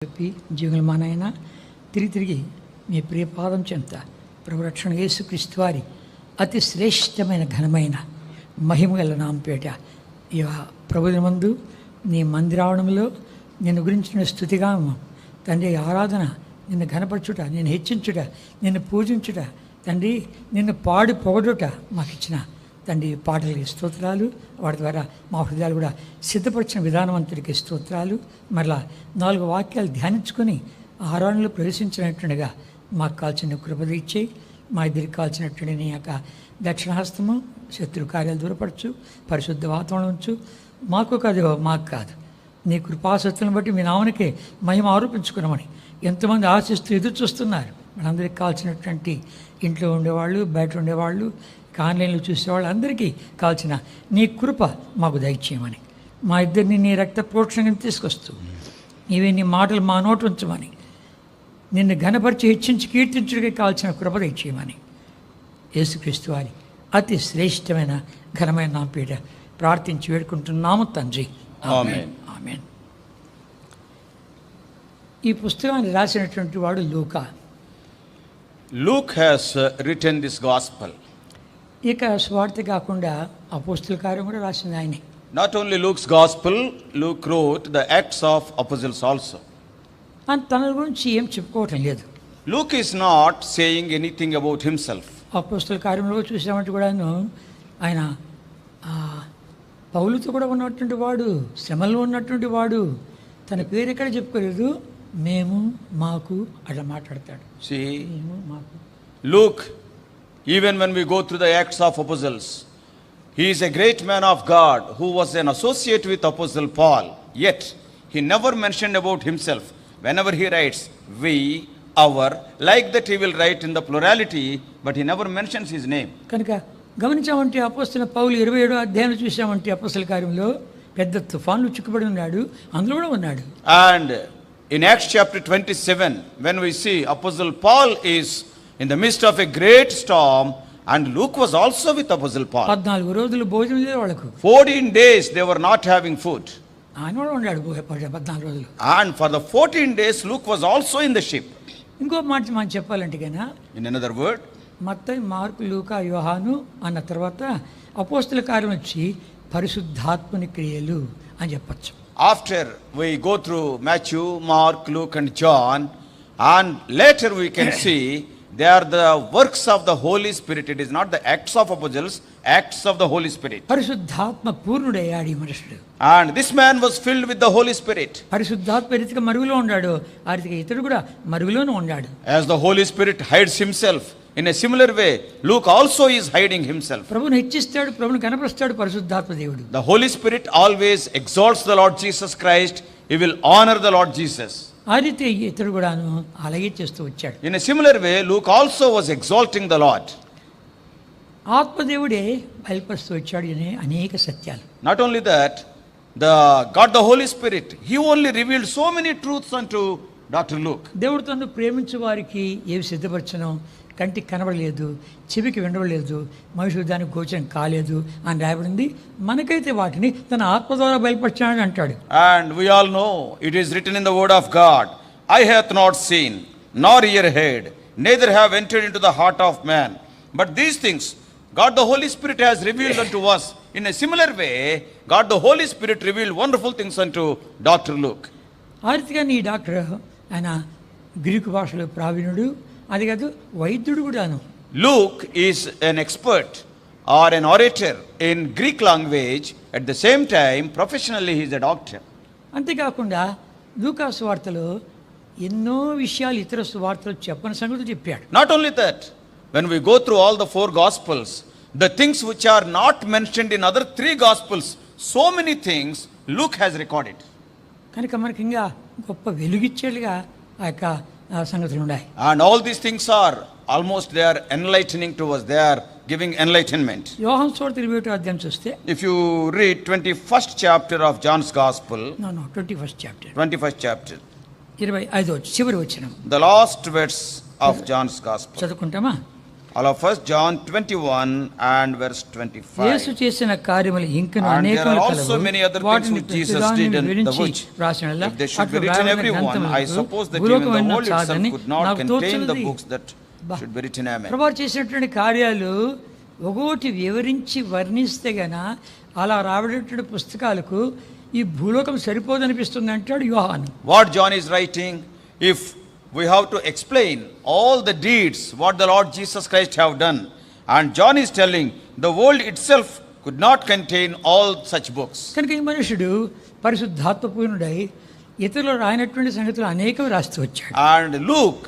చెప్పి జీవులమానైనా తిరిగి మీ ప్రియపాదం చెంత ప్రభు రక్షణ యేసుక్రీస్తు వారి అతి శ్రేష్టమైన ఘనమైన మహిమగల నామపేట ఈ ప్రభుత్వమందు నీ మందిరావడంలో నిన్ను గురించిన స్తుతిగా తండ్రి ఆరాధన, నిన్ను ఘనపరచుట, నిన్ను హెచ్చించుట, నిన్ను పూజించుట, తండ్రి నిన్ను పాడి పొగడుట మాకు ఇచ్చిన తండ్రి పాటలకి స్తోత్రాలు. వాటి ద్వారా మా హృదయాలు కూడా సిద్ధపరిచిన విధానవంతుడికి స్తోత్రాలు. మరలా 4 వాక్యాలు ధ్యానించుకొని ఆరాధనలో ప్రవేశించినట్టుగా మాకు కాల్చిన కృపద ఇచ్చేయి. మా ఇద్దరికి కాల్చినటువంటి నీ యొక్క దక్షిణహస్తము శత్రు కార్యాలు దూరపరచు, పరిశుద్ధ వాతావరణం ఉంచు. మాకు కాదు నీ కృపాసత్తులను బట్టి మీ నామనికే మహిమ ఆరోపించుకున్నామని ఎంతమంది ఆశిస్తూ ఎదురు చూస్తున్నారు. మనందరికి కాల్చినటువంటి ఇంట్లో ఉండేవాళ్ళు, బయట ఉండేవాళ్ళు, ఆన్లైన్లో చూసేవాళ్ళు అందరికీ కాల్చిన నీ కృప మాకు దయచేయమని, మా ఇద్దరిని నీ రక్త ప్రోక్షణం తీసుకొస్తూ నీవే నీ మాటలు మా నోటు ఉంచమని, నిన్ను ఘనపరిచి హెచ్చించి కీర్తించుడికి కాల్చిన కృప దయచేయమని యేసుక్రీస్తు వారి అతి శ్రేష్టమైన ఘనమైన నా పీడ ప్రార్థించి వేడుకుంటున్నాము తండ్రి. ఆమేన్. ఆమేన్. ఈ పుస్తకాన్ని రాసినటువంటి వాడు లూకా. Luke has written this gospel. ఇక స్వార్థ కాకుండా అపోస్తుల కార్యం కూడా రాసింది ఆయనే. Not only Luke's gospel, Luke wrote the Acts of Apostles also. తన గురించి ఏం చెప్పుకోవటం లేదు. Luke is not saying anything about himself. అపోస్తుల కార్యంలో చూసామంటే కూడాను ఆయన పౌలుతో కూడా ఉన్నటువంటి వాడు, శ్రమలో ఉన్నటువంటి వాడు, తన పేరు ఎక్కడ చెప్పుకోలేదు. మేము, మాకు అట్లా మాట్లాడతాడు. See, మేము, మాకు. Luke, even when we go through the Acts of Apostles, he is a great man of God who was an associate with Apostle Paul. Yet, he never mentioned about himself. Whenever he writes, we, our, like that he will write in the plurality, but he never mentions his name. కనుక గమనించామంటే అపోస్తుల పౌలు 27వ అధ్యాయంలో చూసామంటే అపోస్తుల కార్యంలో పెద్ద తుఫాన్లు చిక్కుబడి ఉన్నాడు, అందులో కూడా ఉన్నాడు. And in Acts chapter 27, when we see Apostle Paul is in the midst of a great storm, and Luke was also with Apostle Paul. 14 రోజులు భోజనం లేదు వాళ్ళకు. 14 days they were not having food. ఆయన కూడా ఉన్నాడు 14 రోజులు. And for the 14 days Luke was also in the ship. ఇంకో మాట మనం చెప్పాలంటే కన్నా, In another word, Mattayi, mark, లూకా, యోహాను అన్న తర్వాత అపోస్తుల కార్యం వచ్చి పరిశుద్ధాత్మని క్రియలు అని చెప్పచ్చు. after we go through Matthew, Mark, Luke and John, and later we can see they are the works of the Holy Spirit. It is not the acts of apostles, acts of the Holy Spirit. పరిశుద్ధాత్మ పూర్ణుడయ్యాడు ఈ మనుషుడు. And this man was filled with the Holy Spirit. పరిశుద్ధాత్మ రీతిగా మరుగులో ఉన్నాడు, ఆ రీతిగా ఇతడు కూడా మరుగులోనే ఉన్నాడు. As the Holy Spirit hides himself, in a similar way Luke also is hiding himself. ప్రభువును హెచ్చిస్తాడు, ప్రభువును కనపరుస్తాడు పరిశుద్ధాత్మ దేవుడు. The Holy Spirit always exalts the Lord Jesus Christ. He will honor the Lord Jesus. ఆ రీతి ఇతడు కూడాను అలాగే చేస్తూ వచ్చాడు. In a similar way Luke also was exalting the Lord. ఆత్మదేవుడే బయలుపరుస్తూ వచ్చాడు అనేక సత్యాలు. Not only that, God the Holy Spirit, he only revealed so many truths unto Dr. Luke. దేవుడు తను ప్రేమించే వారికి ఏవి సిద్ధపరచను, కంటికి కనబడలేదు, చెవికి వినబడలేదు, మనుషులు దానికి గోచరం కాలేదు అని రాయబడింది. మనకైతే వాటిని తన ఆత్మ ద్వారా బయలుపరిచాడని అంటాడు. And we all know it is written in the word of God, eye hath not seen, nor ear heard, neither have entered into the heart of man. But these things God the Holy Spirit has revealed unto us. In a similar way, God the Holy Spirit revealed wonderful things unto Dr. Luke. ఆ రీతిగా నీ doctor ఆయన Greek భాషలో ప్రావీణుడు, అది కాదు వైద్యుడు కూడాను. Luke is an expert or an orator in Greek language. At the same time, professionally he is a doctor. అంతేకాకుండా లూకా సువార్తలో ఎన్నో విషయాలు ఇతర సువార్తలు చెప్పని సంగతి చెప్పాడు. Not only that, when we go through all the 4 gospels, the things which are not mentioned in other 3 gospels, so many things Luke has recorded. కనుక మనకి ఇంకా గొప్ప వెలుగిచ్చేలుగా ఆ యొక్క సంగతులు ఉన్నాయి. And all these things are almost, they are enlightening to us. They are giving enlightenment. యోహాను సువార్త 21వ అధ్యాయం చూస్తే, If you read 21st chapter of John's gospel, 21st chapter, 21st chapter, 25వ చివరి వచనం, the last verse of John's gospel. చదువుకుంటామా? All of us, John 21 and verse 25. యేసు చేసిన కార్యములు ఇంకను And there అనేకములు are also కలవు. many other things వాటిని which Jesus ప్రతిదానిని did, and the వివరించి which, రాసినలా if they should be అట్లు written వ్రాయబడిన every one, I గ్రంథములకు suppose that even the భూలోకమైన world itself చాదని could not నాకు contain the తోచున్నది. books that should be written. Amen. ప్రభువు చేసినటువంటి కార్యాలు ఒకటి వివరించి వర్ణిస్తే గన అలా రాబడేటువంటి పుస్తకాలకు ఈ భూలోకం సరిపోదనిపిస్తుంది అంటాడు యోహాను. What John is writing, if we have to explain all the deeds what the Lord Jesus Christ have done, and John is telling the world itself could not contain all such books. కనుక ఈ మనుషుడు పరిశుద్ధాత్మపూర్ణుడై ఇతరులు రాయనటువంటి సంగతులు అనేకం రాస్తూ వచ్చాడు. And Luke,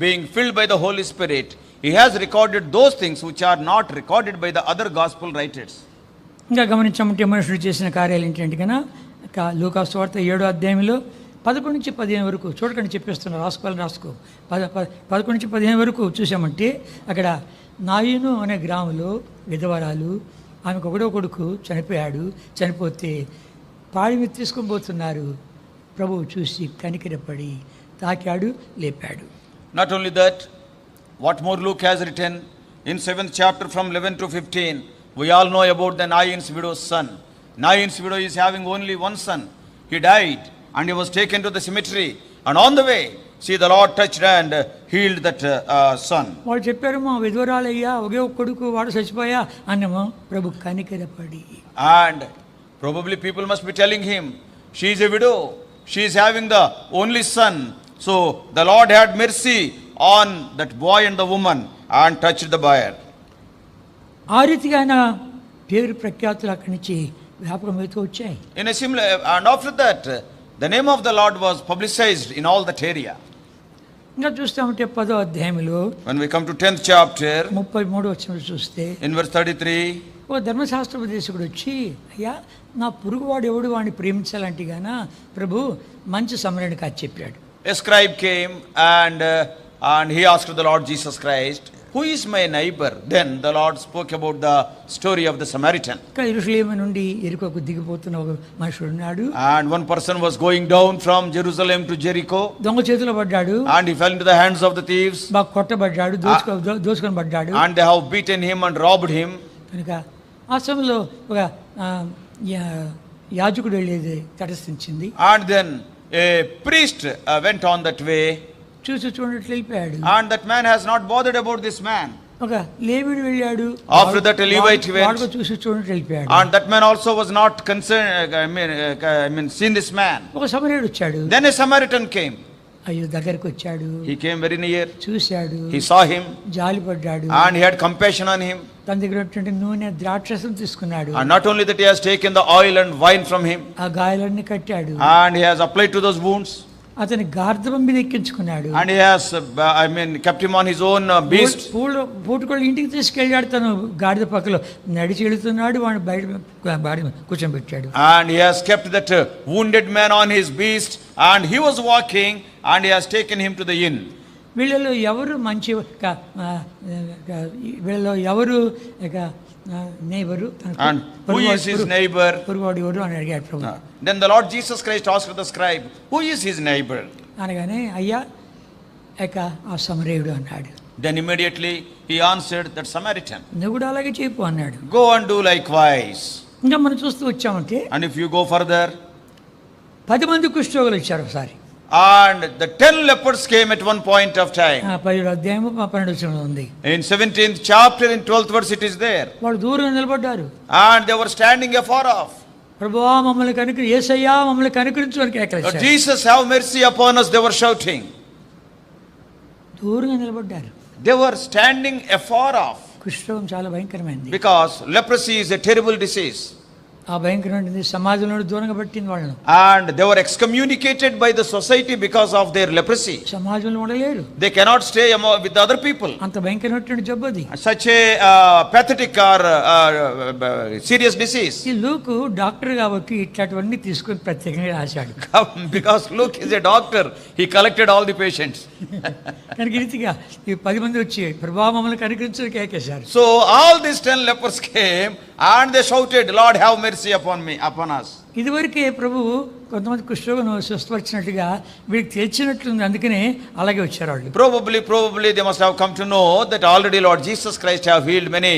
being filled by the Holy Spirit, he has recorded those things which are not recorded by the other gospel writers. ఇంకా గమనించమంటే మనుషుడు చేసిన కార్యాలు ఏంటంటే కనుక లూకా సువార్త 7వ అధ్యాయంలో 11 నుంచి 15 వరకు చూడకండి చెప్పేస్తున్నారు, రాసుకో 11 నుంచి 15 వరకు చూసామంటే అక్కడ నాయును అనే గ్రామంలో విధవరాలు, ఆమెకు ఒకడో కొడుకు చనిపోయాడు. చనిపోతే పాడి మీద తీసుకొని పోతున్నారు. ప్రభువు చూసి కనికరపడి తాకాడు, లేపాడు. Not only that, what more Luke has written in 7th chapter from 11 to 15, we all know about the Nain's widow's son. Nain's widow is having only one son. He died and he was taken to the cemetery, and on the way, see, the Lord touched and healed that son. వాళ్ళు చెప్పారు, మా విధవరాలయ్యా, ఒకే ఒక కొడుకు, వాడు చచ్చిపోయా అన్నమో. ప్రభు కనికరపడి, And probably people must be telling him, she is a widow, she is having the only son. So the Lord had mercy on that boy and the woman and touched the buyer. ఆ రీతిగా ఆయన పేరు ప్రఖ్యాతులు అక్కడి నుంచి వ్యాపకమవుతూ వచ్చాయి. In a similar, and after that, the name of the Lord was publicized in all that area. ఇంకా చూస్తామంటే 10వ అధ్యాయంలో When we come to 10th chapter, 33 వచ్చిన చూస్తే in verse 33, ఓ ధర్మశాస్త్రోపదేశకుడు వచ్చి, అయ్యా నా పొరుగువాడు ఎవడు వాడిని ప్రేమించాలంటే గాన ప్రభు మంచి సమరయుని కాదు చెప్పాడు. a scribe came and he asked the Lord Jesus Christ, who is my neighbor? Then the Lord spoke about the story of the Samaritan. ఇంకా యెరూషలేము నుండి యెరికోకు దిగిపోతున్న ఒక మనుషుడు ఉన్నాడు. And one person was going down from Jerusalem to Jericho, దొంగ చేతిలో పడ్డాడు, and he fell into the hands of the thieves, బాగా కొట్టబడ్డాడు, దోచుకొని పడ్డాడు. and they have beaten him and robbed him. కనుక ఆ సమయంలో ఒక యాజకుడు వెళ్ళేది తటస్థించింది. And then a priest went on that way, చూసి చూడట్లు వెళ్ళిపోయాడు. and that man has not bothered about this man. ఒక లేవీయుడు వెళ్ళాడు, After that a Levite went, వాడు చూసి చూడట్లు వెళ్ళిపోయాడు. and that man also was not concerned, I mean seen this man. ఒక సమరయుడు వచ్చాడు. Then a Samaritan came. అయ్యో దగ్గరికి వచ్చాడు, He came very near, చూశాడు, he saw him, జాలిపడ్డాడు, and he had compassion on him. తన దగ్గర ఉన్నటువంటి నూనె ద్రాక్షరసం తీసుకున్నాడు. And not only that, he has taken the oil and wine from him, ఆ గాయాలన్నీ కట్టాడు. and he has applied to those wounds, అతని గార్ధబం మీద ఎక్కించుకున్నాడు. and he has kept him on his own beast. పూటకోళ్ళు ఇంటికి తీసుకెళ్ళాడు. తను గాడిద పక్కలో నడిచి వెళుతున్నాడు, వాడిని బయట కూర్చోబెట్టాడు. And he has kept that wounded man on his beast, and he was walking, and he has taken him to the inn. వీళ్ళలో ఎవరు మంచి వీళ్ళలో ఎవరు neighbour, And who is his neighbor? పొరుగువాడు ఎవరు అని అడిగాడు ప్రభు. Then the Lord Jesus Christ asked the scribe, who is his neighbor? అనగానే అయ్యా ఆ సమరయుడు అన్నాడు. Then immediately he answered, that Samaritan. నువ్వు కూడా అలాగే చెప్పు అన్నాడు. Go and do likewise. ఇంకా మనం చూస్తూ వచ్చామంటే And if you go further, 10 మంది కుష్ఠరోగులు వచ్చారు ఒకసారి. and the 10 lepers came at one point of time. 17వ అధ్యాయము 12వ వచనంలో ఉంది. In 17th chapter, in 12th verse it is there. వాళ్ళు దూరంగా నిలబడ్డారు. And they were standing afar off. ప్రభువా మమ్మల్ని కనికరి, యేసయ్యా మమ్మల్ని కనికరించు అని కేకలేశారు. Jesus, have mercy upon us, they were shouting. దూరంగా నిలబడ్డారు. They were standing afar off, కుష్ఠరోగం చాలా భయంకరమైనది. because leprosy is a terrible disease. ఆ భయంకరమైనది సమాజంలో దూరంగా పట్టింది వాళ్ళను. And they were excommunicated by the society because of their leprosy. సమాజంలో ఉండలేరు. They cannot stay with the other people. అంత భయంకరమైనటువంటి జబ్బు అది. Such a pathetic or serious disease. ఈ లూకు డాక్టర్ కాబట్టి ఇట్లాంటివన్నీ తీసుకొని ప్రత్యేకంగా రాశాడు. Because Luke is a doctor, he collected all the patients. కనుక రీతిగా ఈ 10 మంది వచ్చి ప్రభువా మమ్మల్ని కనికరించు కేకేశారు. So all these 10 lepers came and they shouted, Lord, have mercy upon me, upon us. ఇదివరకే ప్రభువు కొంతమంది కుష్ఠరోగులను స్వస్థపరిచినట్టుగా వీడికి తెలిసినట్లుంది, అందుకనే అలాగే వచ్చారు వాళ్ళు. Probably they must have come to know that already Lord Jesus Christ have healed many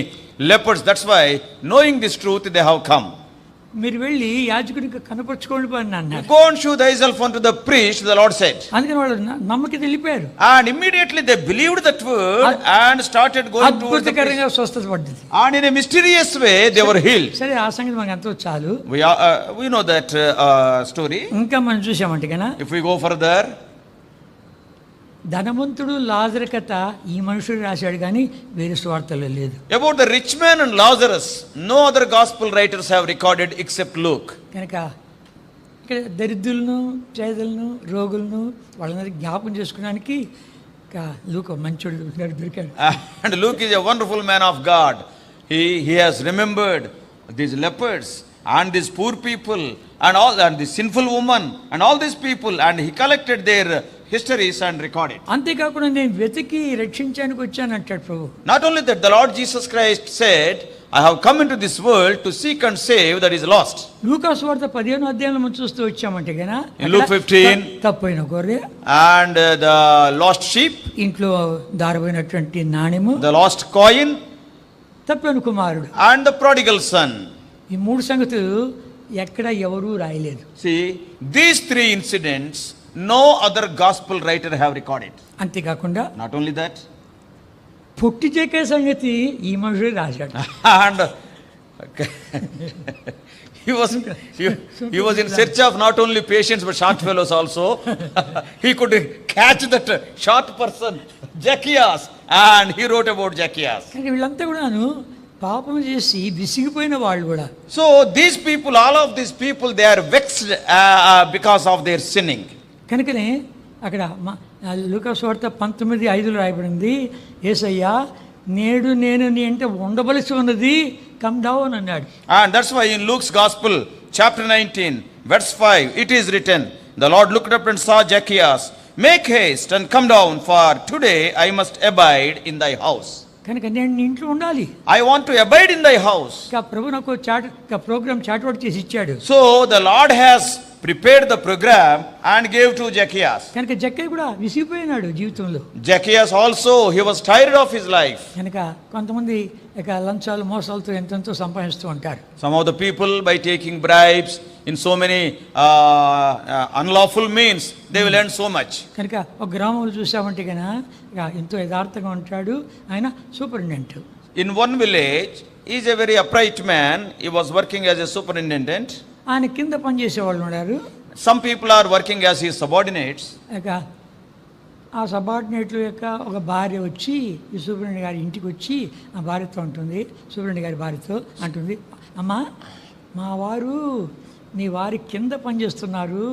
lepers. That's why, knowing this truth, they have come. మీరు వెళ్ళి యాజకుడికి కనపరుచుకోండి అని అన్నారు. Go and show thyself unto the priest, the Lord said. అందుకని వాళ్ళు నమ్మకి వెళ్ళిపోయారు. And immediately they believed that word and started going towards the priest. అద్భుతకరంగా స్వస్థత పడ్డది. And in a mysterious way they were healed. సరే, ఆ సంగతి మనకు ఎంతో చాలు. We know that story. ఇంకా మనం చూసామంటే కన్నా, If we go further, ధనవంతుడు లాజరు కథ ఈ మనుషుడు రాశాడు కానీ వేరే స్వార్థలో లేదు. about the rich man and Lazarus, no other gospel writers have recorded except Luke. కనుక ఇక్కడ దరిద్రులను, పేదలను, రోగులను వాళ్ళందరికీ జ్ఞాపకం చేసుకోవడానికి లూకా మంచోడు దొరికాడు. And Luke is a wonderful man of God. He has remembered these lepers and these poor people and the sinful woman and all these people, and he collected their histories and recorded. అంతేకాకుండా నేను వెతికి రక్షించడానికి వచ్చాను అంటాడు ప్రభు. Not only that, the Lord Jesus Christ said, I have come into this world to seek and save that is lost. లూకా సువార్త 15వ అధ్యాయంలో మనం చూస్తూ వచ్చామంటే గనా, In Luke 15, తప్పోయిన గొర్రె and the lost sheep, ఇంట్లో దారబోయినటువంటి నాణెము, the lost coin, తప్పిన కుమారుడు, and the prodigal son. ఈ మూడు సంగతులు ఎక్కడ ఎవరూ రాయలేదు. See, these three incidents no other gospel writer have recorded. అంతేకాకుండా Not only that, పొట్టి చేకే సంగతి ఈ మనుషుడే రాశాడు. and he was in search of not only patients but short fellows also. He could catch that short person, Zacchaeus, and he wrote about Zacchaeus. కానీ వీళ్ళంతా కూడాను పాపం చేసి విసిగిపోయిన వాళ్ళు కూడా. So these people, all of these people, they are vexed because of their sinning. కనుకనే అక్కడ లూకా సువార్త 19:5 రాయబడింది, యేసయ్యా నేడు నేను నీ అంటే ఉండవలసి ఉన్నది, కమ్ డౌన్ అన్నాడు. And that's why in Luke's Gospel, chapter 19, verse 5, it is written, the Lord looked up and saw Zacchaeus, make haste and come down, for today I must abide in thy house. కనుక నేను నీ ఇంట్లో ఉండాలి. I want to abide in thy house. ప్రభు నాకు programme chart చేసి ఇచ్చాడు. So the Lord has prepared the program and gave to Zacchaeus. కనుక జక్కయ్య కూడా విసిగిపోయినాడు జీవితంలో. Zacchaeus also, he was tired of his life. కనుక కొంతమంది ఇక లంచాలు మోసాలతో ఎంతెంతో సంపాదిస్తూ ఉంటారు. Some of the people, by taking bribes in so many unlawful means, they will earn so much. కనుక ఒక గ్రామంలో చూసామంటే కనుక ఇక ఎంతో యథార్థంగా ఉంటాడు ఆయన, superintendent. In one village, he is a very upright man. He was working as a superintendent. ఆయన కింద పనిచేసే వాళ్ళు ఉన్నారు. Some people are working as his subordinates. ఇక ఆ సబార్డినేట్ల యొక్క ఒక భార్య వచ్చి ఈ సూపరింటెండెంట్ గారి ఇంటికి వచ్చి ఆ భార్యతో ఉంటుంది, సూపరింటెండెంట్ గారి భార్యతో అంటుంది, అమ్మా మా వారు నీ వారి కింద పనిచేస్తున్నారు,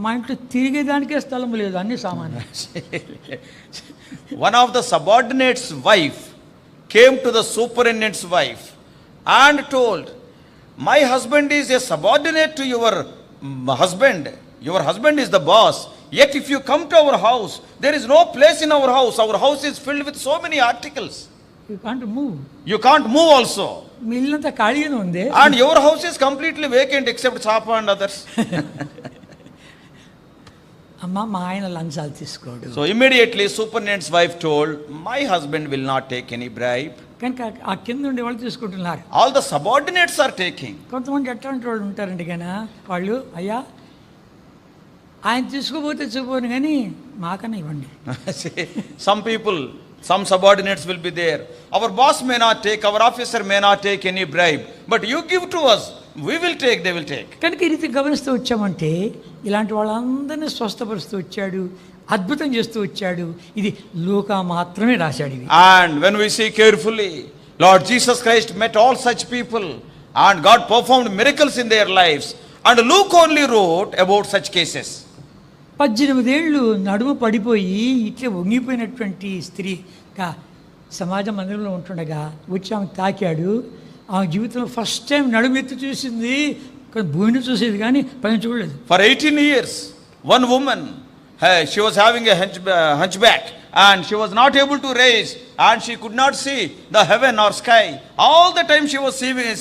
మా ఇంట్లో తిరిగేదానికే స్థలం లేదు, అన్ని సామాన్లు. One of the subordinates' wife came to the superintendent's wife and told, my husband is a subordinate to your husband. Your husband is the boss. Yet if you come to our house, there is no place in our house. Our house is filled with so many articles. You can't move. You can't move also. మీ ఇల్లంతా ఖాళీగానే ఉంది. And your house is completely vacant except Chapa and others. అమ్మ మా ఆయన లంచాలు తీసుకోడు. So immediately superintendent's wife told, my husband will not take any bribe. కనుక ఆ కింద ఉండే వాళ్ళు తీసుకుంటున్నారు. All the subordinates are taking. కొంతమంది ఎట్లాంటి వాళ్ళు ఉంటారండి కానీ వాళ్ళు, అయ్యా ఆయన తీసుకోపోతే చూపోను కానీ మాకన్నా ఇవ్వండి. Some people, some subordinates will be there. Our boss may not take, our officer may not take any bribe, but you give to us, we will take, they will take. కనుక ఈ రీతి గమనిస్తూ వచ్చామంటే ఇలాంటి వాళ్ళందరినీ స్వస్థపరుస్తూ వచ్చాడు, అద్భుతం చేస్తూ వచ్చాడు. ఇది లూకా మాత్రమే రాశాడు ఇది. And when we see carefully, Lord Jesus Christ met all such people and God performed miracles in their lives, and Luke only wrote about such cases. 18 ఏళ్ళు నడుము పడిపోయి ఇట్లా వంగిపోయినటువంటి స్త్రీ సమాజ మందిరంలో ఉంటుండగా వచ్చి ఆమె తాకాడు. ఆమె జీవితంలో ఫస్ట్ టైం నడుము ఎత్తి చూసింది, భూమిని చూసేది కానీ పైన చూడలేదు. For 18 years, one woman, she was having a hunchback and she was not able to raise and she could not see the heaven or sky. All the time she was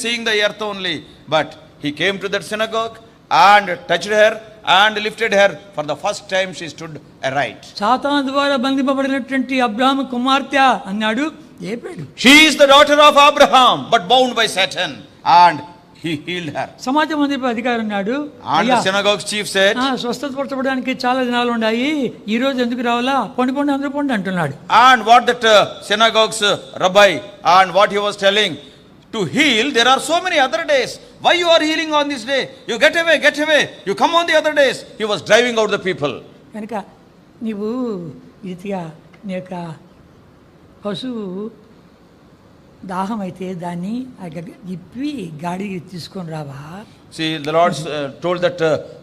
seeing the earth only. But he came to that synagogue and touched her and lifted her. For the first time she stood aright. సాతాను ద్వారా బంధింపబడినటువంటి అబ్రాహాము కుమార్తె అన్నాడు, లేపాడు. She is the daughter of Abraham, but bound by Satan, and he healed her. సమాజ మందిరపు అధికారి అన్నాడు, And the synagogue chief said, స్వస్థత పరచబడడానికి చాలా దినాలు ఉన్నాయి, ఈ రోజు ఎందుకు రావాలా, పండుకోండి అందరూ పండి అంటున్నాడు. and what that synagogue's rabbi and what he was telling, to heal there are so many other days, why you are healing on this day, you get away, you come on the other days. He was driving out the people. కనుక నీవు రీతిగా నీ యొక్క పశువు దాహం అయితే దాన్ని ఇప్పి గాడికి తీసుకొని రావా. See, the Lord told that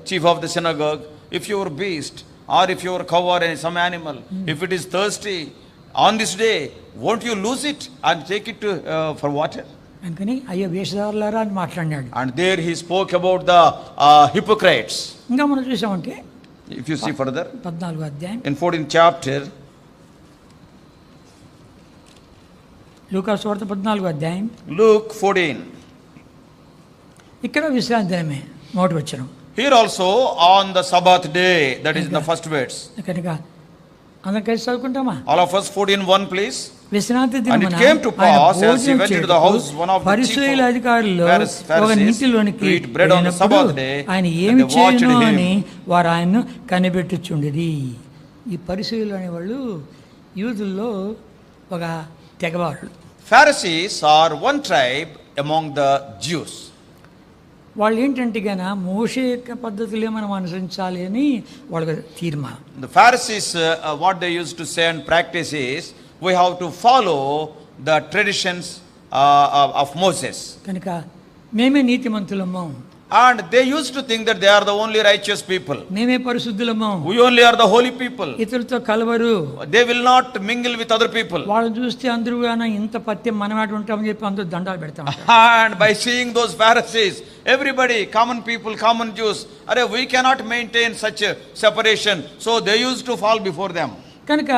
chief of the synagogue, if your beast or if your cow or some animal, if it is thirsty on this day, won't you lose it and take it for water? అందుకని అయ్యో వేషధారులారా అని మాట్లాడినాడు. And there he spoke about the hypocrites. ఇంకా మనం చూసామంటే If you see further, 14వ అధ్యాయం in 14th chapter, లూకా సువార్త 14వ అధ్యాయం, Luke 14. ఇక్కడ విశ్రాంతి దినమే మొదటి వచనం. Here also on the Sabbath day, that is in the first verse. కనుక అందరం కలిసి చదువుకుంటామా? All of us 14:1 please. విశ్రాంతి And it came to pass as he went into the house, one of the పరిసయ్యుల అధికారులు ఒక Pharisees ఇంటిలోనికి to eat bread on the Sabbath day, ఆయన and ఏమి they watched చేయను him. అని వారు ఆయన్ను కనిపెట్టుచుండిరి. ఈ పరిసయ్యులు అనేవాళ్ళు యూదుల్లో ఒక తెగవాళ్ళు. Pharisees are one tribe among the Jews. వాళ్ళు ఏంటంటే గన మోషే యొక్క పద్ధతులే మనం అనుసరించాలి అని వాళ్ళకి తీర్మానం. The Pharisees, what they used to say and practice is, we have to follow the traditions of Moses. కనుక మేమే నీతిమంతులము, And they used to think that they are the only righteous people. మేమే పరిశుద్ధులము, We only are the holy people. ఇతరులతో కలవరు, They will not mingle with other people. వాళ్ళని చూస్తే అందరూ ఇంత పత్యం మనమాట ఉంటామని చెప్పి అందరూ దండాలు పెడతాం. And by seeing those Pharisees, everybody, common people, common Jews, we cannot maintain such a separation. So they used to fall before them. కనుక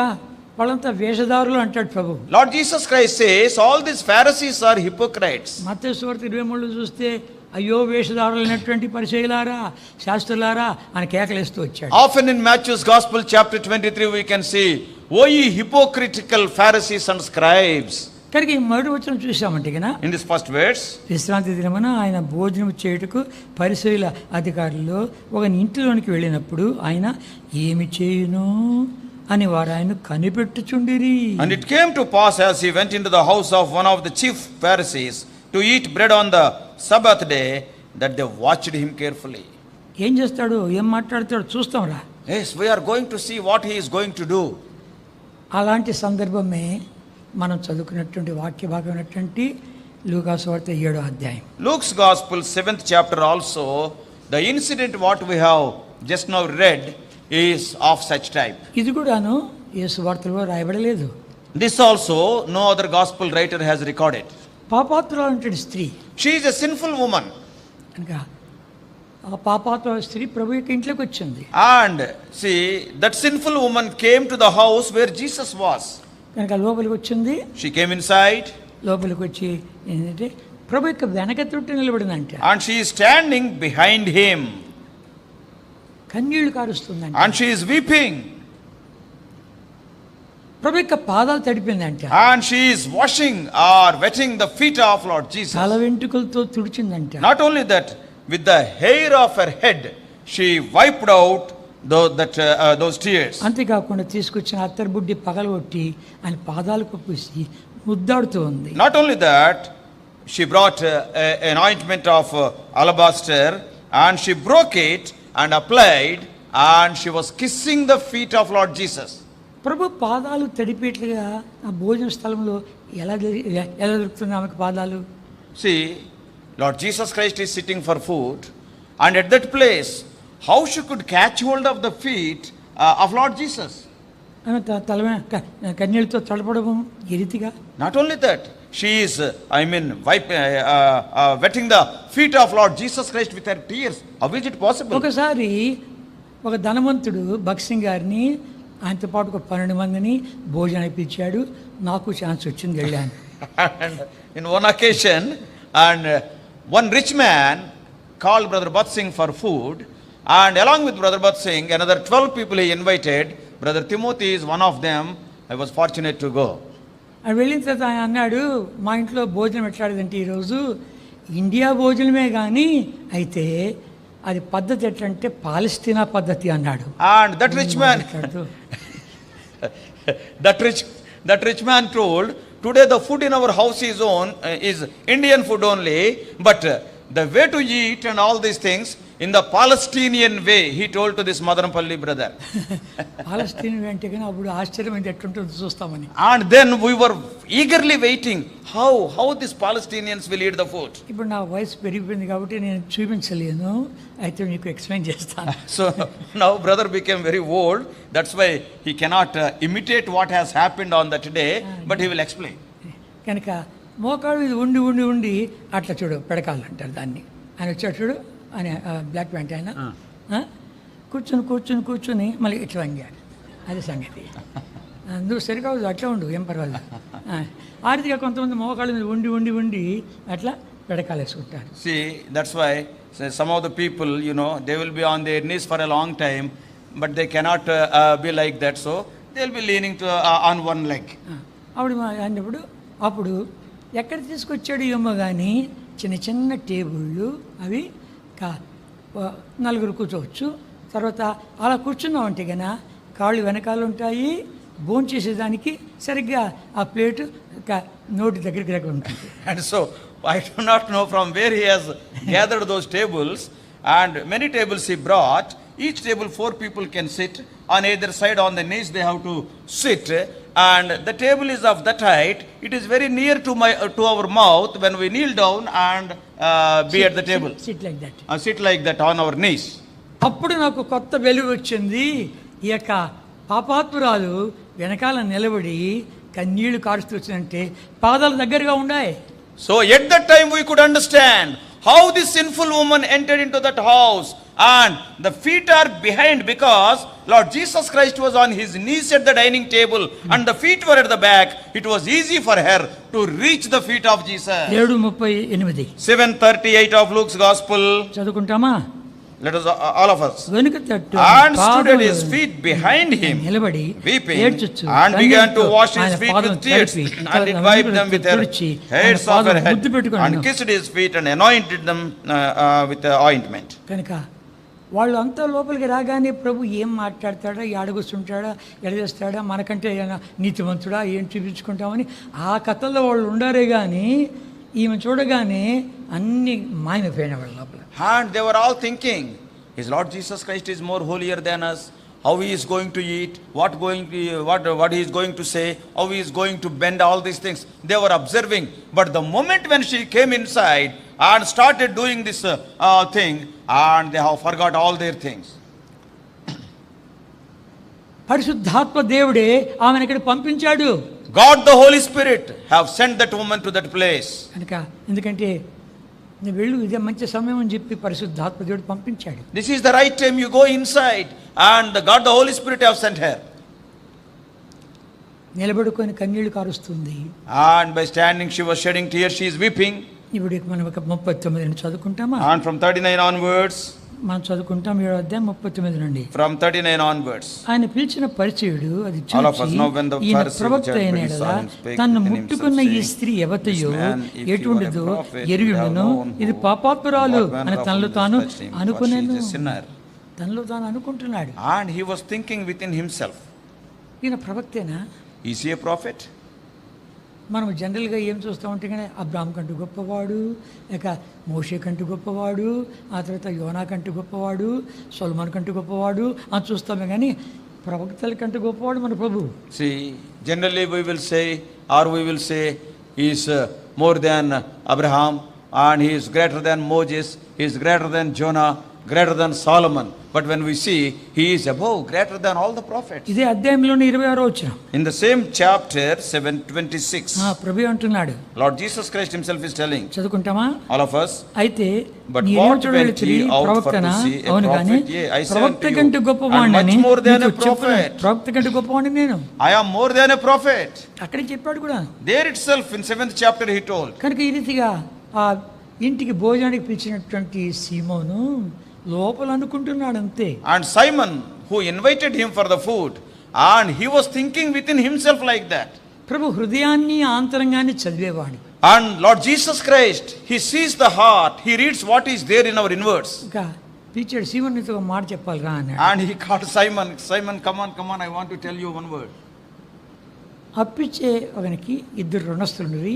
వాళ్ళంతా వేషధారులు అంటాడు ప్రభు. Lord Jesus Christ says, all these Pharisees are hypocrites. మత్తయి సువార్త 23 చూస్తే అయ్యో వేషధారులైనటువంటి పరిచయులారా, శాస్త్రులారా అని కేకలేస్తూ వచ్చాడు. Often in Matthew's Gospel, chapter 23, we can see, O ye hypocritical Pharisees and scribes. కనుక ఈ మొదటి వచనం చూసామంటే కనుక In this first verse, విశ్రాంతి దినమున ఆయన భోజనం చేయుటకు పరిసయ్యుల అధికారులు ఒక ఇంటిలోనికి వెళ్ళినప్పుడు ఆయన ఏమి చేయును అని వారు ఆయన కనిపెట్టుచుండిరి. and it came to pass as he went into the house of one of the chief Pharisees to eat bread on the Sabbath day, that they watched him carefully. ఏం చేస్తాడు, ఏం మాట్లాడతాడు చూస్తాం రా. Yes, we are going to see what he is going to do. అలాంటి సందర్భమే మనం చదువుకున్నటువంటి వాక్య భాగమైనటువంటి లూకా సువార్త 7వ అధ్యాయం. Luke's Gospel 7th chapter also, the incident what we have just now read is of such type. ఇది కూడాను యేసు వార్తలో రాయబడలేదు. This also no other gospel writer has recorded. పాపాత్రురాలైనటువంటి స్త్రీ, She is a sinful woman, కనుక ఆ పాపాత్రుల స్త్రీ ప్రభు యొక్క ఇంట్లోకి వచ్చింది. and see, that sinful woman came to the house where Jesus was. కనుక లోపలికి వచ్చింది. She came inside, లోపలికి వచ్చి ఏంటంటే ప్రభు యొక్క వెనక తొట్టి నిలబడిందంట. and she is standing behind him, కన్నీళ్లు కారుస్తుందంట. and she is weeping, ప్రభు యొక్క పాదాలు తడిపిందంట. and she is washing or wetting the feet of Lord Jesus. తల వెంట్రుకలతో తుడిచిందంట. Not only that, with the hair of her head, she wiped out those tears. అంతేకాకుండా తీసుకొచ్చిన అత్తరు బుడ్డి పగలగొట్టి ఆయన పాదాలకు పూసి ముద్దాడుతూ ఉంది. Not only that, she brought an ointment of alabaster, and she broke it and applied, and she was kissing the feet of Lord Jesus. ప్రభు పాదాలు తడిపేట్లుగా ఆ భోజన స్థలంలో ఎలా దొరుకుతుంది ఆమెకు పాదాలు? See, Lord Jesus Christ is sitting for food, and at that place, how she could catch hold of the feet of Lord Jesus? ఆమె తల కన్నీళ్ళతో తడపడము ఈ రీతిగా. Not only that, she is, wetting the feet of Lord Jesus Christ with her tears. How is it possible? ఒకసారి ఒక ధనవంతుడు భక్సింగ్ గారిని ఆయనతో పాటు ఒక 12 మందిని భోజనం ఇప్పించాడు. నాకు ఛాన్స్ వచ్చింది, వెళ్ళాను. And in one occasion, and one rich man called Brother Bat Singh for food, and along with Brother Bat Singh, another 12 people he invited. Brother Timothy is one of them. I was fortunate to go. అది వెళ్ళిన తర్వాత ఆయన అన్నాడు, మా ఇంట్లో భోజనం ఎట్లాడదంటే ఈరోజు India భోజనమే కానీ అయితే అది పద్ధతి ఎట్లంటే పాలస్తీనా పద్ధతి అన్నాడు. And that rich man, that rich man told, today the food in our house is Indian food only, but the way to eat and all these things in the Palestinian way, he told to this Madanapalli brother. పాలస్తీనా అంటే కానీ అప్పుడు ఆశ్చర్యమైంది ఎట్లుంటుందో చూస్తామని. And then we were eagerly waiting, how these Palestinians will eat the food. ఇప్పుడు నా వయసు పెరిగిపోయింది కాబట్టి నేను చూపించలేను, అయితే నీకు ఎక్స్ప్లెయిన్ చేస్తాను. So now brother became very old, that's why he cannot imitate what has happened on that day, but he will explain. కనుక మోకాడు ఇది ఉండి ఉండి ఉండి అట్లా చూడు పెడకాలు అంటారు దాన్ని. ఆయన వచ్చాడు చూడు అని బ్లాక్ ప్యాంట్ ఆయన కూర్చొని కూర్చొని కూర్చొని మళ్ళీ ఇట్లా వంగాడు. అది సంగతి. నువ్వు సరికాదు అట్లా ఉండు, ఏం పర్వాలేదు. ఆర్థిక కొంతమంది మోకాళ్ళ మీద ఉండి ఉండి ఉండి అట్లా పెడకాలు వేసుకుంటారు. See, that's why some of the people, they will be on their knees for a long time, but they cannot be like that, so they will be leaning to on one leg. అప్పుడు ఎక్కడ తీసుకొచ్చాడు ఏమో కానీ చిన్న చిన్న టేబుళ్ళు అవి నలుగురు కూర్చోవచ్చు. తర్వాత అలా కూర్చున్నామంటే కన్నా కాళ్ళు వెనకాల ఉంటాయి, భోంచేసేదానికి సరిగ్గా ఆ ప్లేటు నోటి దగ్గర ఉంటుంది. And so I do not know from where he has gathered those tables, and many tables he brought. Each table 4 people can sit on either side. On the knees they have to sit, and the table is of that height. It is very near to our mouth when we kneel down and be at the table. Sit like that. Sit like that on our knees. అప్పుడు నాకు కొత్త వెలుగు వచ్చింది. ఈ యొక్క పాపాత్మురాలు వెనకాల నిలబడి కన్నీళ్లు కారుస్తూ వచ్చిందంటే పాదాల దగ్గరగా ఉన్నాయి. So at that time we could understand how this sinful woman entered into that house, and the feet are behind because Lord Jesus Christ was on his knees at the dining table and the feet were at the back. It was easy for her to reach the feet of Jesus. 7:38 7:38 of Luke's Gospel. చదువుకుంటామా? Let us all of us. And stood at his feet behind him, weeping, and began to wash his feet with tears, and did wipe them with her hairs of her head, and kissed his feet and anointed them with the ointment. కనుక వాళ్ళు అంతా లోపలికి రాగానే ప్రభు ఏం మాట్లాడతాడా, ఏడగొస్తుంటాడా, ఎడదేస్తాడా, మనకంటే నీతివంతుడా, ఏం చూపించుకుంటామని ఆ కథల్లో వాళ్ళు ఉండారే కానీ ఈమె చూడగానే అన్ని మాయమైపోయిన వాళ్ళ లోపల. And they were all thinking, his Lord Jesus Christ is more holier than us. How he is going to eat, what he is going to say, how he is going to bend, all these things. They were observing. But the moment when she came inside and started doing this thing, and they have forgot all their things. పరిశుద్ధాత్మ దేవుడే ఆమెను ఇక్కడ పంపించాడు. God the Holy Spirit have sent that woman to that place. కనుక ఎందుకంటే నువ్వు వెళ్ళు, ఇదే మంచి సమయం అని చెప్పి పరిశుద్ధాత్మ దేవుడు పంపించాడు. This is the right time, you go inside, and God the Holy Spirit have sent her. నిలబడుకొని కన్నీళ్లు కారుస్తుంది. And by standing she was shedding tears, she is weeping. ఇప్పుడు మనం ఒక 39 చదువుకుంటామా? And from 39 onwards. మనం చదువుకుంటాం 7వ అధ్యాయం 39 నుండి. From 39 onwards. ఆయన పిలిచిన పరిచయుడు అది చూసి ఈయన ప్రవక్త అయిన యెడల తన్ను ముట్టుకున్న ఈ స్త్రీ ఎవతయో ఎటువంటిదో ఎరుగును, ఇది పాపాత్మురాలు అని తనలో తాను అనుకుంటున్నాడు. And he was thinking within himself, ఈయన ప్రవక్తేనా? Is he a prophet? మనం జనరల్గా ఏం చూస్తూ ఉంటే కానీ అబ్రాహాం కంటూ గొప్పవాడు, లేక మోషే కంటూ గొప్పవాడు, ఆ తర్వాత యోనా కంటూ గొప్పవాడు, సొలొమోను కంటూ గొప్పవాడు అని చూస్తామే కానీ ప్రవక్తల కంటూ గొప్పవాడు మన ప్రభు. See, generally we will say, or we will say he is more than Abraham, and he is greater than Moses, he is greater than Jonah, greater than Solomon. But when we see, he is above, greater than all the prophets. ఇదే అధ్యాయంలోని 26వ వచనం. In the same chapter 7:26. ప్రభు అంటున్నాడు, Lord Jesus Christ himself is telling. చదువుకుంటామా? All of us. అయితే నీవు చూడవలసి ప్రవక్తనా? అవును గాని ప్రవక్త కంటే గొప్పవాడిని ప్రవక్త కంటే గొప్పవాడిని నేను. I am more than a prophet. అక్కడ చెప్పాడు కూడా. There itself in 7th chapter he told. కనుక ఈ రీతిగా ఇంటికి భోజనానికి పిలిచినటువంటి సీమోను లోపల అనుకుంటున్నాడు అంతే. And Simon, who invited him for the food, and he was thinking within himself like that. ప్రభు హృదయాన్ని ఆంతరంగాన్ని చదివేవాడు. And Lord Jesus Christ, he sees the heart, he reads what is there in our inwards. ఇంకా పిలిచాడు, సీమోను నీతో ఒక మాట చెప్పాలి రా అన్నాడు. And he called Simon, Simon, come on, I want to tell you one word. అప్పిచ్చే ఒకనికి ఇద్దరు రుణస్తులుండ్రి,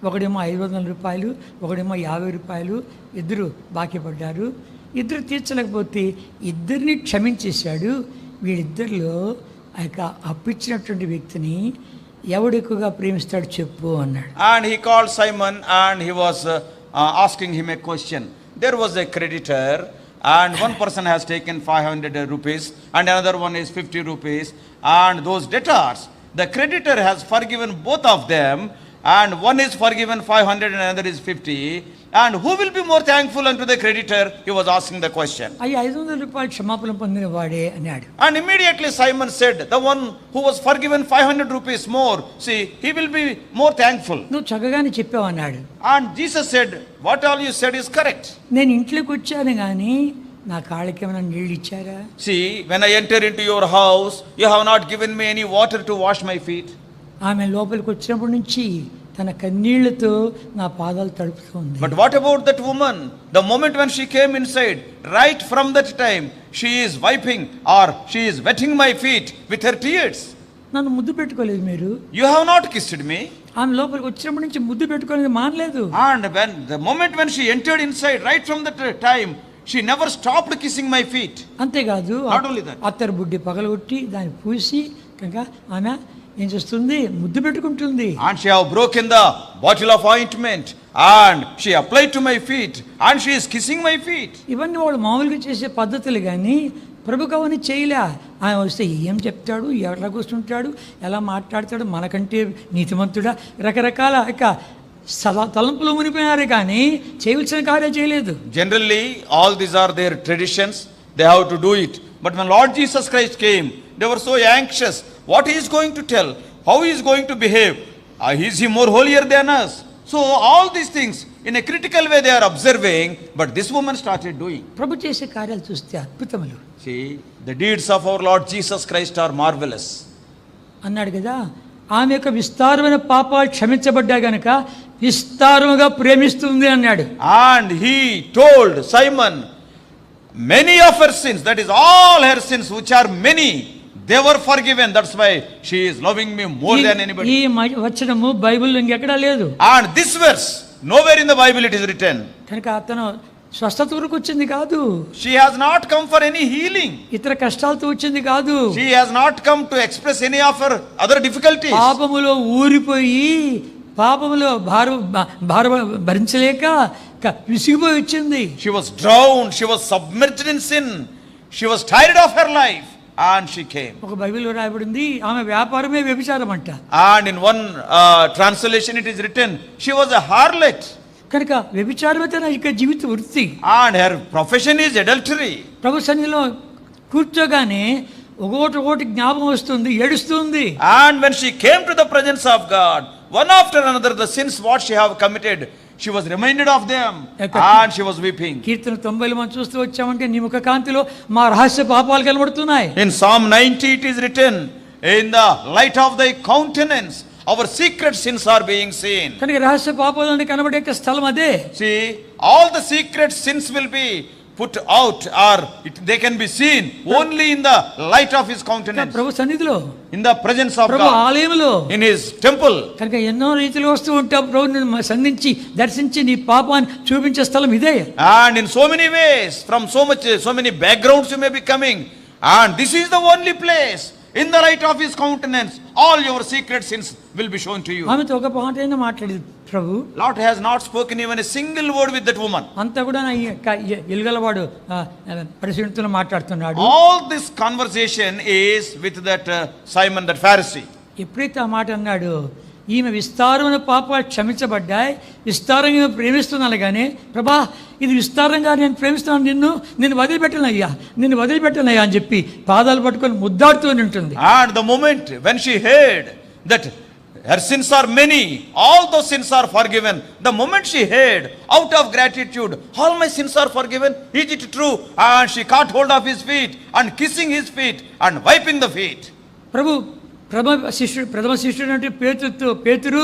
ఒకడేమో 500 రూపాయలు, ఒకడేమో 50 రూపాయలు, ఇద్దరు బాకీ పడ్డారు. ఇద్దరు తీర్చలేకపోతే ఇద్దరిని క్షమించేశాడు. వీళ్ళిద్దరిలో ఆ యొక్క అప్పిచ్చినటువంటి వ్యక్తిని ఎవడు ఎక్కువగా ప్రేమిస్తాడు చెప్పు అన్నాడు. And he called Simon and he was asking him a question. There was a creditor and one person has taken 500 rupees and another one is 50 rupees, and those debtors, the creditor has forgiven both of them, and one is forgiven 500 and another is 50, and who will be more thankful unto the creditor? He was asking the question. అయ్యి 500 రూపాయలు క్షమాపణ పొందిన వాడే అన్నాడు. And immediately Simon said, the one who was forgiven 500 rupees more, see, he will be more thankful. నువ్వు చక్కగానే చెప్పావు అన్నాడు. And Jesus said, what all you said is correct. నేను ఇంట్లోకి వచ్చాను కానీ నా కాళ్ళకి ఏమైనా నీళ్ళు ఇచ్చారా? See, when I enter into your house, you have not given me any water to wash my feet. ఆమె లోపలికి వచ్చినప్పటి నుంచి తన కన్నీళ్లతో నా పాదాలు తడుపుతుంది. But what about that woman? The moment when she came inside, right from that time, she is wiping or she is wetting my feet with her tears. నన్ను ముద్దు పెట్టుకోలేదు మీరు. You have not kissed me. ఆమె లోపలికి వచ్చినప్పటి నుంచి ముద్దు పెట్టుకోలేదు మానలేదు. And when the moment when she entered inside, right from that time, she never stopped kissing my feet. అంతేకాదు, Not only that. అత్తరు బుడ్డి పగలగొట్టి దాన్ని పూసి కనుక ఆమె ఏం చేస్తుంది, ముద్దు పెట్టుకుంటుంది. And she have broken the bottle of ointment and she applied to my feet and she is kissing my feet. ఇవన్నీ వాడు మామూలుగా చేసే పద్ధతులు కానీ ప్రభుకు అవన్నీ చేయలే. ఆయన వస్తే ఏం చెప్తాడు, ఎట్లా కూర్చుంటాడు, ఎలా మాట్లాడతాడు, మనకంటే నీతిమంతుడా, రకరకాల ఇక తలంపులు మునిపోయినారే కానీ చేయవలసిన కార్యం చేయలేదు. Generally, all these are their traditions. They have to do it. But when Lord Jesus Christ came, they were so anxious. What he is going to tell? How he is going to behave? Is he more holier than us? So all these things in a critical way they are observing. But this woman started doing. ప్రభు చేసే కార్యాలు చూస్తే అద్భుతములు. See, the deeds of our Lord Jesus Christ are marvelous. అన్నాడు కదా, ఆమె యొక్క విస్తారమైన పాపాలు క్షమించబడ్డా గనక విస్తారముగా ప్రేమిస్తుంది అన్నాడు. And he told Simon, many of her sins, that is all her sins which are many, they were forgiven. That's why she is loving me more than anybody. ఈ వచనము బైబిల్లో ఇంకెక్కడా లేదు. And this verse, nowhere in the Bible it is written. కనుక అతను స్వస్థత వరకు వచ్చింది కాదు. She has not come for any healing. ఇతర కష్టాలతో వచ్చింది కాదు. She has not come to express any of her other difficulties. పాపములో ఊరిపోయి పాపములో భారం భరించలేక విసిగిపోయి వచ్చింది. She was drowned, she was submerged in sin, she was tired of her life, and she came. ఒక బైబిల్లో రాయబడింది ఆమె వ్యాపారమే వ్యభిచారం అంట. And in one translation it is written, she was a harlot. కనుక వ్యభిచారమే తన ఇక జీవిత వృత్తి. And her profession is adultery. ప్రభు సన్నిధిలో కూర్చోగానే ఒకటి జ్ఞాపకం వస్తుంది, ఏడుస్తుంది. And when she came to the presence of God, one after another the sins what she have committed, she was reminded of them and she was weeping. కీర్తన 90లో మనం చూస్తూ వచ్చామంటే నీ ముఖ కాంతిలో మా రహస్య పాపాలు కనబడుతున్నాయి. In Psalm 90 it is written, in the light of thy countenance our secret sins are being seen. కనుక రహస్య పాపాలు కనబడే స్థలం అదే. See, all the secret sins will be put out or they can be seen only in the light of his countenance. ప్రభు సన్నిధిలో, in the presence of Prabhu God, ఆలయంలో, in his temple. కనుక ఎన్నో రీతిలో వస్తూ ఉంటావు ప్రభువుని సంధించి దర్శించి నీ పాపాన్ని చూపించే స్థలం ఇదే. And in so many ways, from so many backgrounds you may be coming, and this is the only place. In the light of his countenance all your secret sins will be shown to you. ఆమెతో ఒక మాట అయినా మాట్లాడేది ప్రభు. Lord has not spoken even a single word with that woman. అంతా కూడా ఎలుగలవాడు పరిశీలనతో మాట్లాడుతున్నాడు. All this conversation is with that Simon, that Pharisee. ఎప్పుడైతే ఆ మాట అన్నాడు, ఈమె విస్తారమైన పాపాలు క్షమించబడ్డాయి, విస్తారంగా ప్రేమిస్తున్నాను కానీ ప్రభా ఇది విస్తారంగా నేను ప్రేమిస్తున్నాను, నిన్ను వదిలిపెట్టనయ్యా అని చెప్పి పాదాలు పట్టుకొని ముద్దాడుతూ ఉంటుంది. And the moment when she heard that Her sins are many. All those sins are forgiven. The moment she heard, out of gratitude, all my sins are forgiven. Is it true? And she caught hold of his feet and kissing his feet and wiping the feet. ప్రథమ శిష్యుడు అంటే పేతురు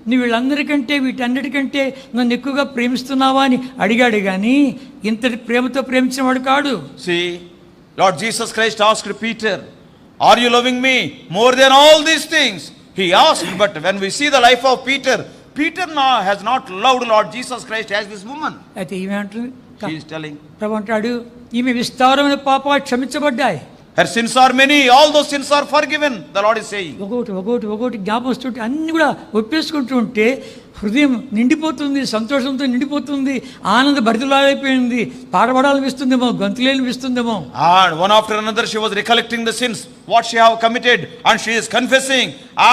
నువ్వు వీళ్ళందరికంటే వీటన్నిటికంటే నన్ను ఎక్కువగా ప్రేమిస్తున్నావా అని అడిగాడు కానీ ఇంతటి ప్రేమతో ప్రేమించిన వాడు కాడు. See, Lord Jesus Christ asked Peter, are you loving me more than all these things? He asked, but when we see the life of Peter now has not loved Lord Jesus Christ as this woman. అయితే ఈమె అంటుంది, She is telling, ప్రభు అంటాడు, ఈమె విస్తారమైన పాపాలు క్షమించబడ్డాయి. her sins are many, all those sins are forgiven, the Lord is saying. ఒకటి జ్ఞాపకం వస్తుంటే అన్ని కూడా ఒప్పేసుకుంటూ ఉంటే హృదయం నిండిపోతుంది, సంతోషంతో నిండిపోతుంది, ఆనంద భరితులైపోయింది, పాడబడాలనిపిస్తుందేమో, గంతులేనిపిస్తుందేమో. And one after another she was recollecting the sins what she have committed and she is confessing,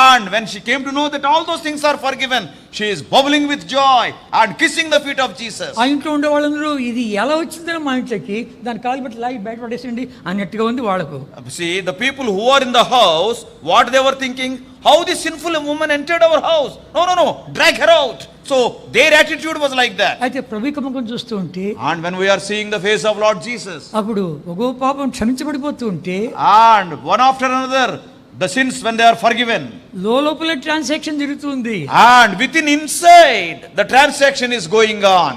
and when she came to know that all those things are forgiven, she is bubbling with joy and kissing the feet of Jesus. ఆ ఇంట్లో ఉండే వాళ్ళందరూ ఇది ఎలా వచ్చిందని మా ఇంట్లోకి దాని కాలు పెట్టి లాగి బయట పడేసిండి అన్నట్టుగా ఉంది వాళ్ళకు. See, the people who are in the house, what they were thinking, how this sinful woman entered our house. No, drag her out. So their attitude was like that. అయితే ప్రభువుకి ముఖం చూస్తూ ఉంటే, and when we are seeing the face of Lord Jesus, అప్పుడు ఒక్కో పాపం క్షమించబడిపోతూ ఉంటే, and one after another the sins when they are forgiven, లోపల ట్రాన్సాక్షన్ జరుగుతుంది, and within inside the transaction is going on.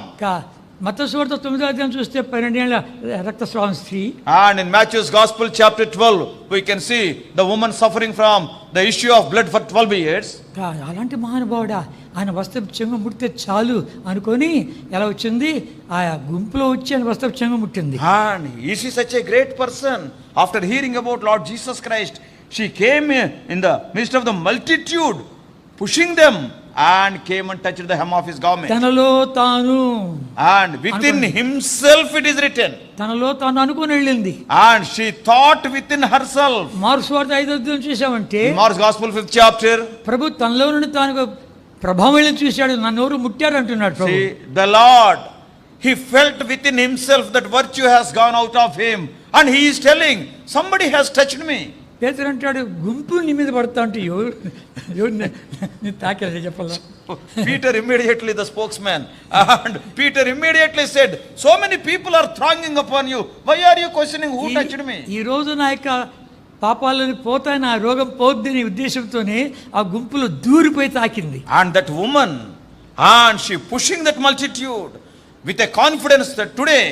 మత్తయి సువార్త 9వ అధ్యాయం చూస్తే 12 ఏళ్ల రక్తస్రావం స్త్రీ, and in Matthew's Gospel chapter 12 we can see the woman suffering from the issue of blood for 12 years. అలాంటి మహానుభావుడా, ఆయన వస్త్రపు చెంగు ముడితే చాలు అనుకొని ఎలా వచ్చింది, ఆ గుంపులో వచ్చి ఆయన వస్త్రపు చెంగు ముట్టింది. and is she such a great person? After hearing about Lord Jesus Christ, she came in the midst of the multitude, pushing them, and came and touched the hem of his garment. తనలో తాను, and within himself it is written, తనలో తాను అనుకొని వెళ్ళింది, and she thought within herself. Mark సువార్త 5వ అధ్యాయం చూసామంటే, Mark's Gospel 5th chapter, ప్రభు తనలో నుండి తాను ప్రభావం వెళ్ళి చూశాడు, నన్ను ఎవరు ముట్టారు అంటున్నాడు ప్రభు. See, the Lord, he felt within himself that virtue has gone out of him, and he is telling, somebody has touched me. పేతురు అంటాడు, గుంపు నీ మీద పడతా అంటే ఎవరు తాకేది చెప్పాలా. Peter immediately, the spokesman, and Peter immediately said, so many people are thronging upon you, why are you questioning who touched me? ఈ రోజు నా యొక్క పాపాలని పోతాయి, నా రోగం పోద్దని ఉద్దేశంతోనే ఆ గుంపులో దూరిపోయి తాకింది. and that woman, and she pushing that multitude with a confidence that today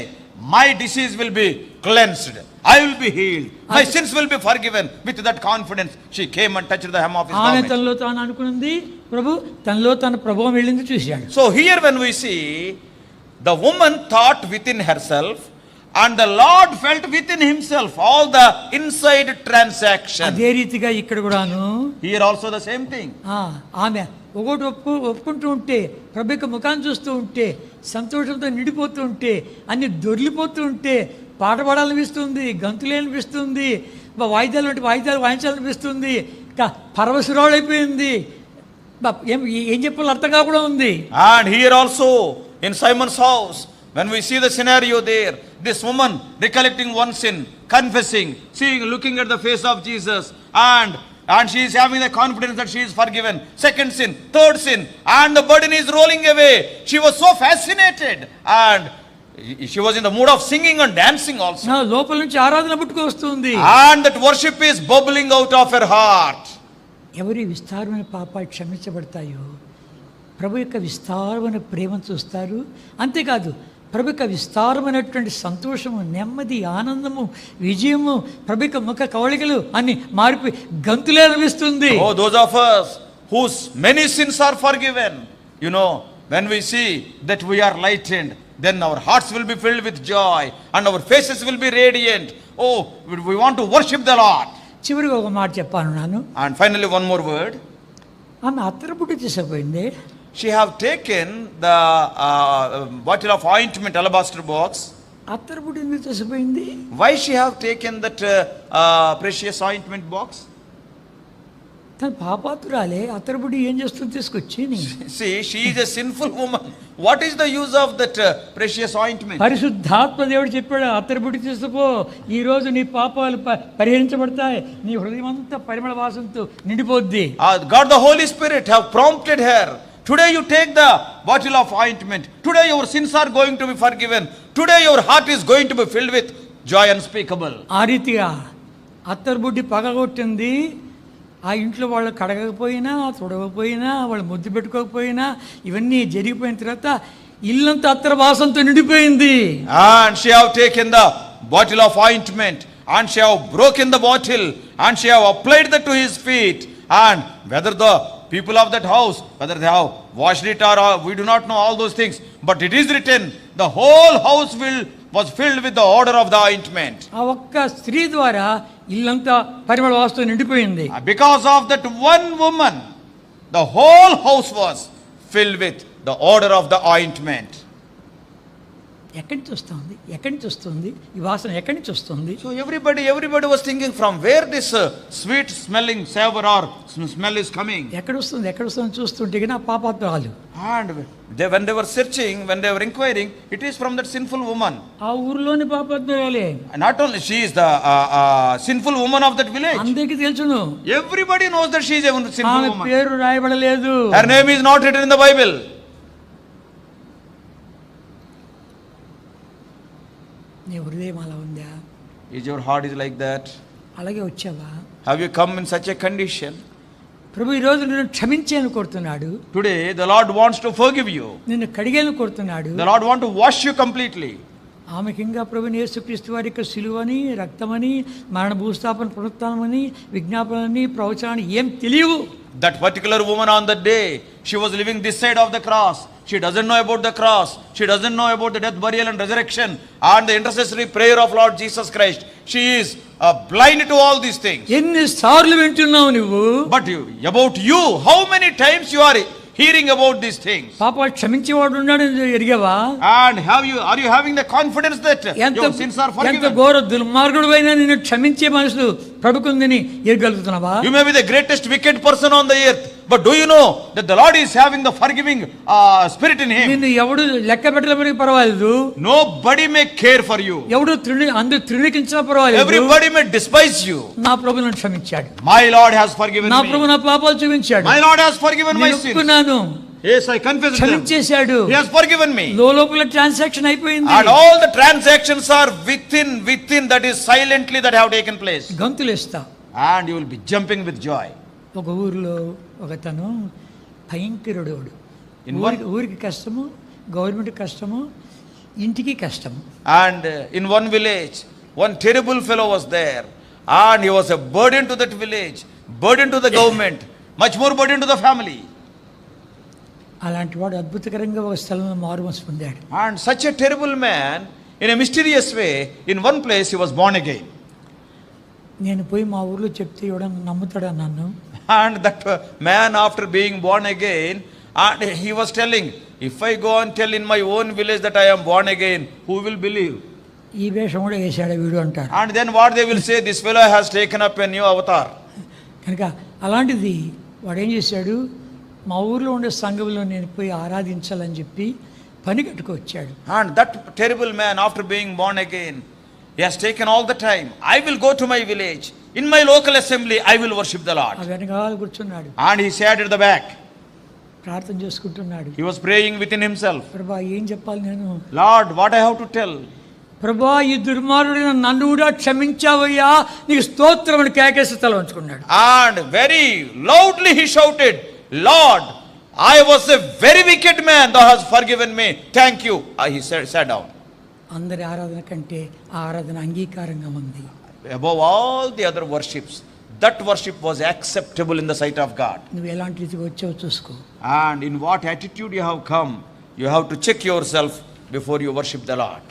my disease will be cleansed, I will be healed, my sins will be forgiven. With that confidence she came and touched the hem of his garment. తనలో తాను అనుకున్నది, ప్రభు తనలో తన ప్రభావం వెళ్ళింది చూశాడు. So here when we see, the woman thought within herself, and the Lord felt within himself all the inside transaction. అదే రీతిగా ఇక్కడ కూడాను, here also the same thing. ఆమె ఒకటి ఒప్పుకుంటూ ఉంటే, ప్రభు యొక్క ముఖాన్ని చూస్తూ ఉంటే, సంతోషంతో నిండిపోతూ ఉంటే, అన్ని దొర్లిపోతూ ఉంటే, పాట పాడాలనిపిస్తుంది, గంతులు అనిపిస్తుంది, వాయిద్యాలు అంటే వాయిద్యాలు వాయించాలనిపిస్తుంది, పరవశురాలు అయిపోయింది, ఏం చెప్పాలో అర్థం కాకుండా ఉంది. and here also in Simon's house, when we see the scenario there, this woman recollecting one sin, confessing, seeing, looking at the face of Jesus, and she is having the confidence that she is forgiven. Second sin, third sin, and the burden is rolling away. She was so fascinated, and she was in the mood of singing and dancing also. లోపల నుంచి ఆరాధన పుట్టుకొస్తుంది, and that worship is bubbling out of her heart. ఎవరి విస్తారమైన పాపాలు క్షమించబడతాయో ప్రభు యొక్క విస్తారమైన ప్రేమను చూస్తారు. అంతేకాదు, ప్రభు యొక్క విస్తారమైనటువంటి సంతోషము, నెమ్మది, ఆనందము, విజయము, ప్రభు యొక్క ముఖ కవళికలు అన్ని మారిపోయి గంతులే అనిపిస్తుంది. Oh, those of us whose many sins are forgiven, you know, when we see that we are lightened, then our hearts will be filled with joy and our faces will be radiant. Oh, we want to worship the Lord. చివరిగా ఒక మాట చెప్పాను నాను. And finally one more word. ఆమె అత్తరపుట్టు తీసుకుపోయింది. She have taken the bottle of ointment, alabaster box. అత్తరపుట్టు ఎందుకు తీసుకుపోయింది? Why she have taken that precious ointment box? తన పాపాతురాలే అతరబుడి ఏం చేస్తుంది తీసుకొచ్చి See, she is a sinful woman. What is the use of that precious ointment? పరిశుద్ధాత్మ దేవుడు చెప్పాడు అతరబుడి తీసుకుపో, ఈ రోజు నీ పాపాలు పరిహరించబడతాయి, నీ హృదయం అంతా పరిమళ వాసనతో నిండిపోద్ది. God the Holy Spirit have prompted her. Today you take the bottle of ointment. Today your sins are going to be forgiven. Today your heart is going to be filled with joy unspeakable. ఆ రీతిగా అత్తరుబుడ్డి పగగొట్టింది. ఆ ఇంట్లో వాళ్ళు కడగకపోయినా, తుడవకపోయినా, వాళ్ళు ముద్దు పెట్టుకోకపోయినా, ఇవన్నీ జరిగిపోయిన తర్వాత ఇల్లంతా అత్తర వాసనతో నిండిపోయింది. And she have taken the bottle of ointment, and she have broken the bottle, and she have applied that to his feet. And whether the people of that house, whether they have washed it or we do not know all those things, but it is written, the whole house was filled with the odor of the ointment. ఆ ఒక్క స్త్రీ ద్వారా ఇల్లంతా పరిమళ వాసనతో నిండిపోయింది. Because of that one woman, the whole house was filled with the odor of the ointment. ఎక్కడి నుంచి వస్తుంది, ఎక్కడి నుంచి వస్తుంది ఈ వాసన, ఎక్కడి నుంచి వస్తుంది? So everybody was thinking, from where this sweet smelling savor or smell is coming. ఎక్కడ వస్తుంది, ఎక్కడ వస్తుంది చూస్తుంటే నా పాపాత్రాలు. And when they were searching, when they were inquiring, it is from that sinful woman. ఆ ఊర్లోని పాపాత్రాలే. Not only she is the sinful woman of that village. అందరికీ తెలుసును. Everybody knows that she is a sinful ఆమె woman. పేరు రాయబడలేదు. Her name is not written in the Bible. నీ హృదయం అలా ఉందా? Is your heart is like that? అలాగే వచ్చావా? Have you come in such a condition? ప్రభు ఈ రోజు నిన్ను క్షమించేను కోరుతున్నాడు. Today the Lord wants to forgive you. నిన్ను కడిగేను కోరుతున్నాడు. The Lord want to wash you completely. ఆమెకింగా ప్రభుని యేసుక్రీస్తు వారి యొక్క సిలువని, రక్తమని, మరణ భూస్థాపన పునరుత్థానమని, విజ్ఞాపనని, ప్రవచనాన్ని ఏం తెలియవు. That particular woman on that day, she was living this side of the cross. She doesn't know about the cross. She doesn't know about the death, burial and resurrection and the intercessory prayer of Lord Jesus Christ. She is blind to all these things. ఎన్నిసార్లు వింటున్నావు నువ్వు? But about you, how many times you are hearing about these things? పాపాలు క్షమించేవాడు ఉన్నాడు ఎరిగావా? And are you having the confidence that your sins are forgiven? ఎంత ఘోర దుర్మార్గుడైనా నిన్ను క్షమించే మనసు ప్రభుకుందని ఎరగలుగుతున్నావా? You may be the greatest wicked person on the earth, but do you know that the Lord is having the forgiving spirit in him? నిన్ను ఎవడు లెక్క పెట్టలేమని పర్వాలేదు. Nobody may care for you. ఎవడు అందరూ తృణీకరించినా పర్వాలేదు. Everybody may despise you. నా ప్రభు నన్ను క్షమించాడు. My Lord has forgiven me. నా ప్రభు నా పాపాలు క్షమించాడు. My Lord has forgiven my sins. Yes, I confess them. క్షమించేశాడు. He has forgiven me. లోపల ట్రాన్సాక్షన్ అయిపోయింది. And all the transactions are within that is silently that have taken place. గంతులేస్తా. And you will be jumping with joy. ఒక ఊరిలో ఒకతను భయంకరుడు. ఊరికి కష్టము, government కష్టము, ఇంటికి కష్టము. And in one village, one terrible fellow was there, and he was a burden to that village, burden to the government, much more burden to the family. అలాంటి వాడు అద్భుతకరంగా ఒక స్థలంలో మారుమనసు పొందాడు. And such a terrible man, in a mysterious way, in one place he was born again. నేను పోయి మా ఊర్లో చెప్తే ఎవడన్నా నమ్ముతాడా నన్ను? And that man, after being born again, and he was telling, if I go and tell in my own village that I am born again, who will believe? ఈ వేషం కూడా వేసాడు వీడు అంటారు. And then what they will say, this fellow has taken up a new avatar. కనుక అలాంటిది వాడు ఏం చేశాడు, మా ఊర్లో ఉండే సంఘంలో నేను పోయి ఆరాధించాలని చెప్పి పని కట్టుకొచ్చాడు. And that terrible man, after being born again, he has taken all the time, I will go to my village, in my local assembly I will worship the Lord. వెనకాల కూర్చున్నాడు. And he sat at the back. ప్రార్థన చేసుకుంటున్నాడు. He was praying within himself. ప్రభా ఏం చెప్పాలి నేను? Lord, what I have to tell? ప్రభా ఈ దుర్మార్గుడైన నన్ను కూడా క్షమించావయ్యా, నీకు స్తోత్రం అని కేకేసి తల వంచుకున్నాడు. And very loudly he shouted, Lord, I was a very wicked man, thou hast forgiven me, thank you. He sat down. అందరి ఆరాధన కంటే ఆ ఆరాధన అంగీకారంగా ఉంది. Above all the other worships, that worship was acceptable in the sight of God. నువ్వు ఎలాంటి రీతిగా వచ్చావో చూసుకో. And in what attitude you have come, you have to check yourself before you worship the Lord.